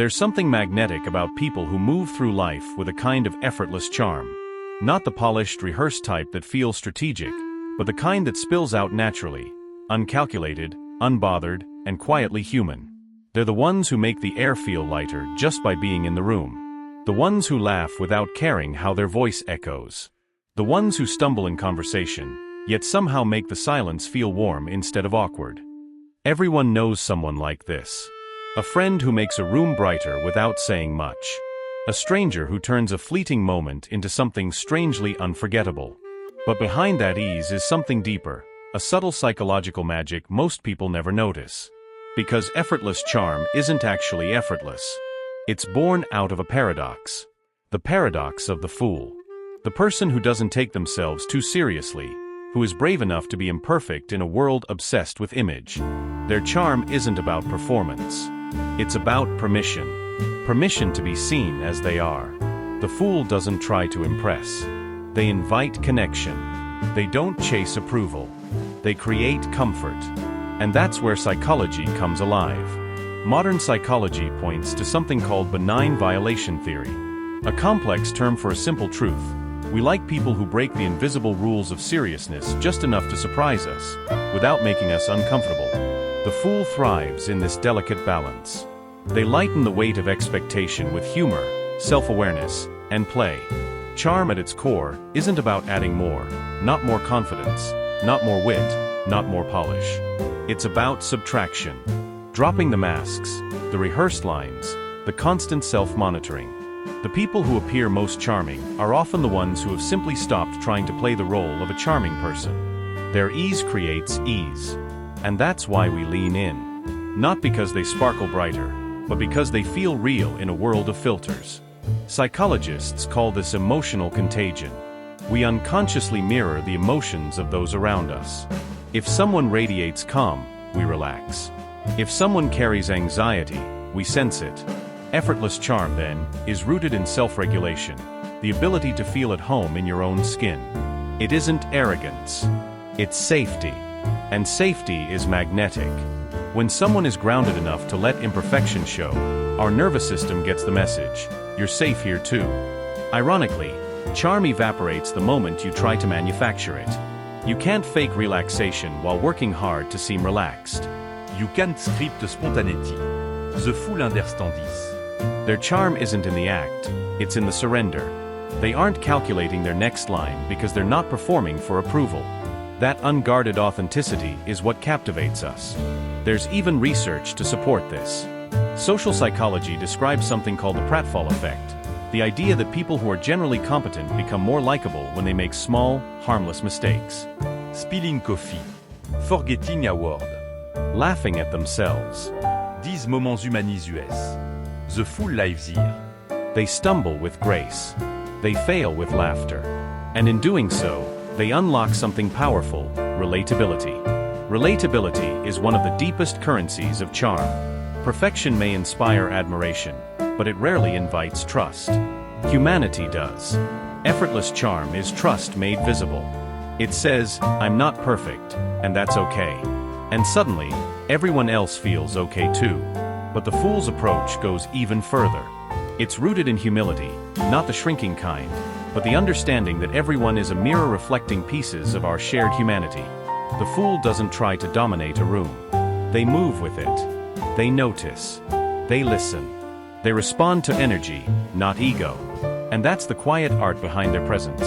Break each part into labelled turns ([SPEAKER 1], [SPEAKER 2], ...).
[SPEAKER 1] There's something magnetic about people who move through life with a kind of effortless charm. Not the polished, rehearsed type that feels strategic, but the kind that spills out naturally, uncalculated, unbothered, and quietly human. They're the ones who make the air feel lighter just by being in the room. The ones who laugh without caring how their voice echoes. The ones who stumble in conversation, yet somehow make the silence feel warm instead of awkward. Everyone knows someone like this. A friend who makes a room brighter without saying much. A stranger who turns a fleeting moment into something strangely unforgettable. But behind that ease is something deeper, a subtle psychological magic most people never notice. Because effortless charm isn't actually effortless. It's born out of a paradox. The paradox of the fool. The person who doesn't take themselves too seriously, who is brave enough to be imperfect in a world obsessed with image. Their charm isn't about performance. It's about permission. Permission to be seen as they are. The fool doesn't try to impress. They invite connection. They don't chase approval. They create comfort. And that's where psychology comes alive. Modern psychology points to something called benign violation theory. A complex term for a simple truth. We like people who break the invisible rules of seriousness just enough to surprise us, without making us uncomfortable. The fool thrives in this delicate balance. They lighten the weight of expectation with humor, self-awareness, and play. Charm at its core isn't about adding more, not more confidence, not more wit, not more polish. It's about subtraction. Dropping the masks, the rehearsed lines, the constant self-monitoring. The people who appear most charming are often the ones who have simply stopped trying to play the role of a charming person. Their ease creates ease. And that's why we lean in. Not because they sparkle brighter, but because they feel real in a world of filters. Psychologists call this emotional contagion. We unconsciously mirror the emotions of those around us. If someone radiates calm, we relax. If someone carries anxiety, we sense it. Effortless charm, then, is rooted in self-regulation, the ability to feel at home in your own skin. It isn't arrogance. It's safety. And safety is magnetic. When someone is grounded enough to let imperfection show, our nervous system gets the message. You're safe here too. Ironically, charm evaporates the moment you try to manufacture it. You can't fake relaxation while working hard to seem relaxed.
[SPEAKER 2] You can't script spontaneity. The fool understands this.
[SPEAKER 1] Their charm isn't in the act, it's in the surrender. They aren't calculating their next line because they're not performing for approval. That unguarded authenticity is what captivates us. There's even research to support this. Social psychology describes something called the pratfall effect, the idea that people who are generally competent become more likable when they make small, harmless mistakes.
[SPEAKER 2] Spilling coffee. Forgetting a word.
[SPEAKER 1] Laughing at themselves.
[SPEAKER 2] These moments humanisent US. The fool lives here.
[SPEAKER 1] They stumble with grace. They fail with laughter. And in doing so, they unlock something powerful, relatability. Relatability is one of the deepest currencies of charm. Perfection may inspire admiration, but it rarely invites trust. Humanity does. Effortless charm is trust made visible. It says, I'm not perfect, and that's okay. And suddenly, everyone else feels okay too. But the fool's approach goes even further. It's rooted in humility, not the shrinking kind, but the understanding that everyone is a mirror reflecting pieces of our shared humanity. The fool doesn't try to dominate a room. They move with it. They notice. They listen. They respond to energy, not ego. And that's the quiet art behind their presence.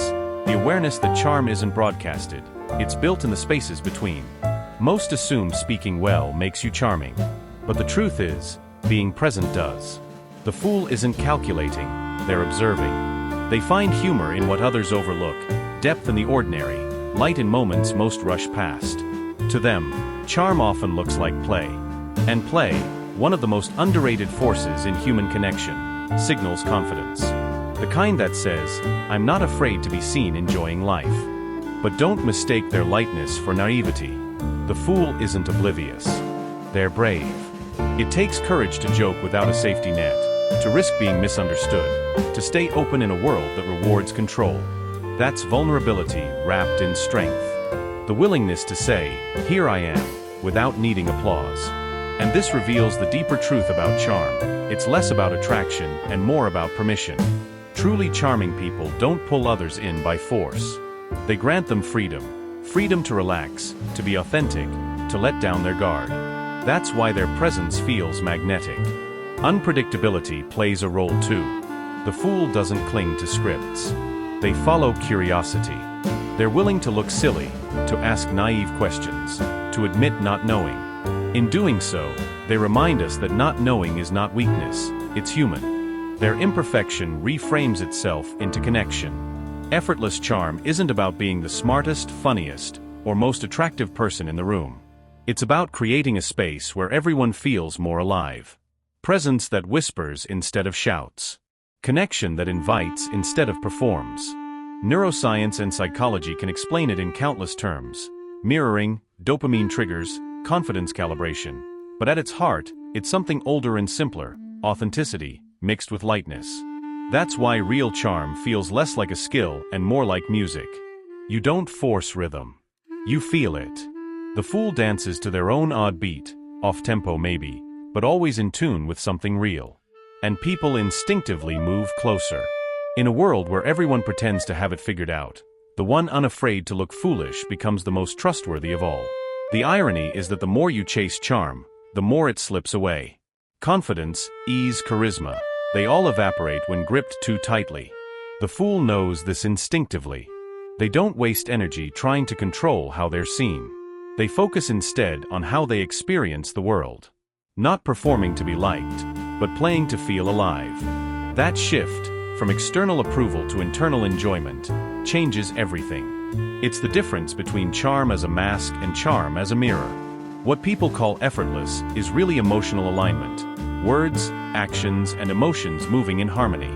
[SPEAKER 1] The awareness that charm isn't broadcasted. It's built in the spaces between. Most assume speaking well makes you charming. But the truth is, being present does. The fool isn't calculating, they're observing. They find humor in what others overlook, depth in the ordinary, light in moments most rush past. To them, charm often looks like play. And play, one of the most underrated forces in human connection, signals confidence. The kind that says, I'm not afraid to be seen enjoying life. But don't mistake their lightness for naivety. The fool isn't oblivious. They're brave. It takes courage to joke without a safety net, to risk being misunderstood, to stay open in a world that rewards control. That's vulnerability wrapped in strength. The willingness to say, here I am, without needing applause. And this reveals the deeper truth about charm. It's less about attraction and more about permission. Truly charming people don't pull others in by force. They grant them freedom. Freedom to relax, to be authentic, to let down their guard. That's why their presence feels magnetic. Unpredictability plays a role too. The fool doesn't cling to scripts. They follow curiosity. They're willing to look silly, to ask naive questions, to admit not knowing. In doing so, they remind us that not knowing is not weakness, it's human. Their imperfection reframes itself into connection. Effortless charm isn't about being the smartest, funniest, or most attractive person in the room. It's about creating a space where everyone feels more alive. Presence that whispers instead of shouts. Connection that invites instead of performs. Neuroscience and psychology can explain it in countless terms. Mirroring, dopamine triggers, confidence calibration. But at its heart, it's something older and simpler, authenticity, mixed with lightness. That's why real charm feels less like a skill and more like music. You don't force rhythm. You feel it. The fool dances to their own odd beat, off-tempo maybe, but always in tune with something real. And people instinctively move closer. In a world where everyone pretends to have it figured out, the one unafraid to look foolish becomes the most trustworthy of all. The irony is that the more you chase charm, the more it slips away. Confidence, ease, charisma, they all evaporate when gripped too tightly. The fool knows this instinctively. They don't waste energy trying to control how they're seen. They focus instead on how they experience the world. Not performing to be liked, but playing to feel alive. That shift, from external approval to internal enjoyment, changes everything. It's the difference between charm as a mask and charm as a mirror. What people call effortless is really emotional alignment. Words, actions, and emotions moving in harmony.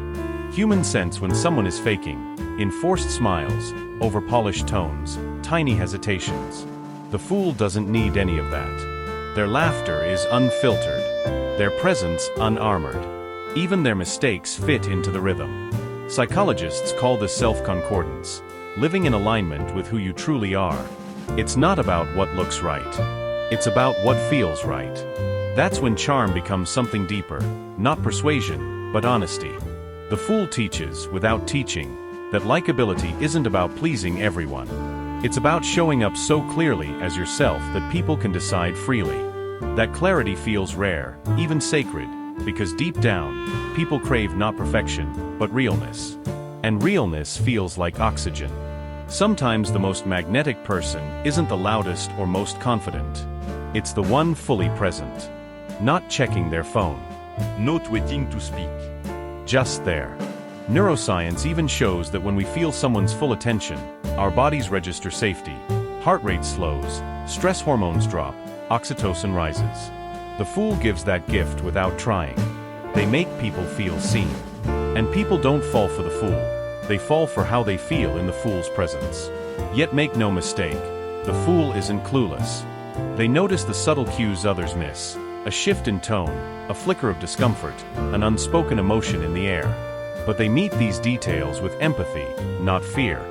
[SPEAKER 1] Humans sense when someone is faking, in forced smiles, over-polished tones, tiny hesitations. The fool doesn't need any of that. Their laughter is unfiltered, their presence unarmored. Even their mistakes fit into the rhythm. Psychologists call this self-concordance, living in alignment with who you truly are. It's not about what looks right. It's about what feels right. That's when charm becomes something deeper, not persuasion, but honesty. The fool teaches, without teaching, that likability isn't about pleasing everyone. It's about showing up so clearly as yourself that people can decide freely. That clarity feels rare, even sacred, because deep down, people crave not perfection, but realness. And realness feels like oxygen. Sometimes the most magnetic person isn't the loudest or most confident. It's the one fully present. Not checking their phone.
[SPEAKER 2] Not waiting to speak.
[SPEAKER 1] Just there. Neuroscience even shows that when we feel someone's full attention, our bodies register safety, heart rate slows, stress hormones drop, oxytocin rises. The fool gives that gift without trying. They make people feel seen. And people don't fall for the fool. They fall for how they feel in the fool's presence. Yet make no mistake, the fool isn't clueless. They notice the subtle cues others miss. A shift in tone, a flicker of discomfort, an unspoken emotion in the air. But they meet these details with empathy, not fear.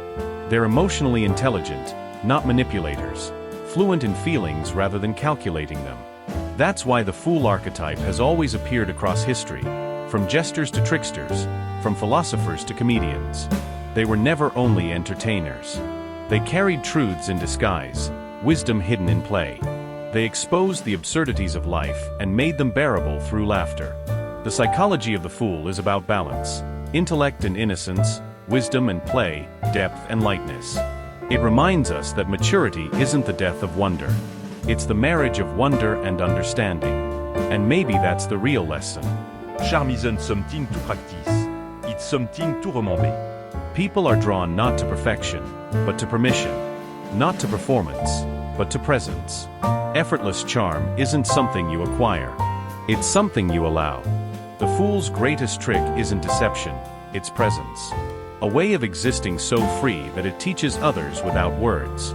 [SPEAKER 1] They're emotionally intelligent, not manipulators, fluent in feelings rather than calculating them. That's why the fool archetype has always appeared across history, from jesters to tricksters, from philosophers to comedians. They were never only entertainers. They carried truths in disguise, wisdom hidden in play. They exposed the absurdities of life and made them bearable through laughter. The psychology of the fool is about balance, intellect and innocence, wisdom and play, depth and lightness. It reminds us that maturity isn't the death of wonder. It's the marriage of wonder and understanding. And maybe that's the real lesson.
[SPEAKER 2] Charm isn't something to practice. It's something to remember.
[SPEAKER 1] People are drawn not to perfection, but to permission. Not to performance, but to presence. Effortless charm isn't something you acquire. It's something you allow. The fool's greatest trick isn't deception, it's presence. A way of existing so free that it teaches others without words.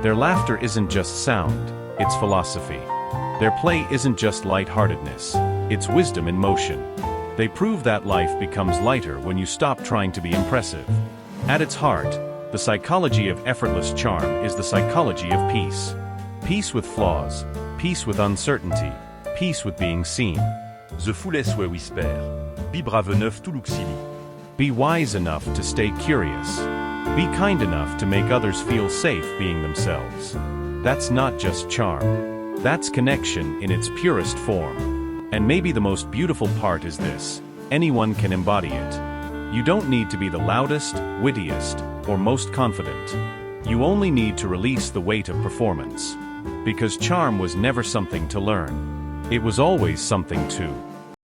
[SPEAKER 1] Their laughter isn't just sound, it's philosophy. Their play isn't just lightheartedness, it's wisdom in motion. They prove that life becomes lighter when you stop trying to be impressive. At its heart, the psychology of effortless charm is the psychology of peace. Peace with flaws, peace with uncertainty, peace with being seen.
[SPEAKER 2] The Fullest way whisper. Be brave enough to look silly.
[SPEAKER 1] Be wise enough to stay curious. Be kind enough to make others feel safe being themselves. That's not just charm. That's connection in its purest form. And maybe the most beautiful part is this: anyone can embody it. You don't need to be the loudest, wittiest, or most confident. You only need to release the weight of performance. Because charm was never something to learn. It was always something to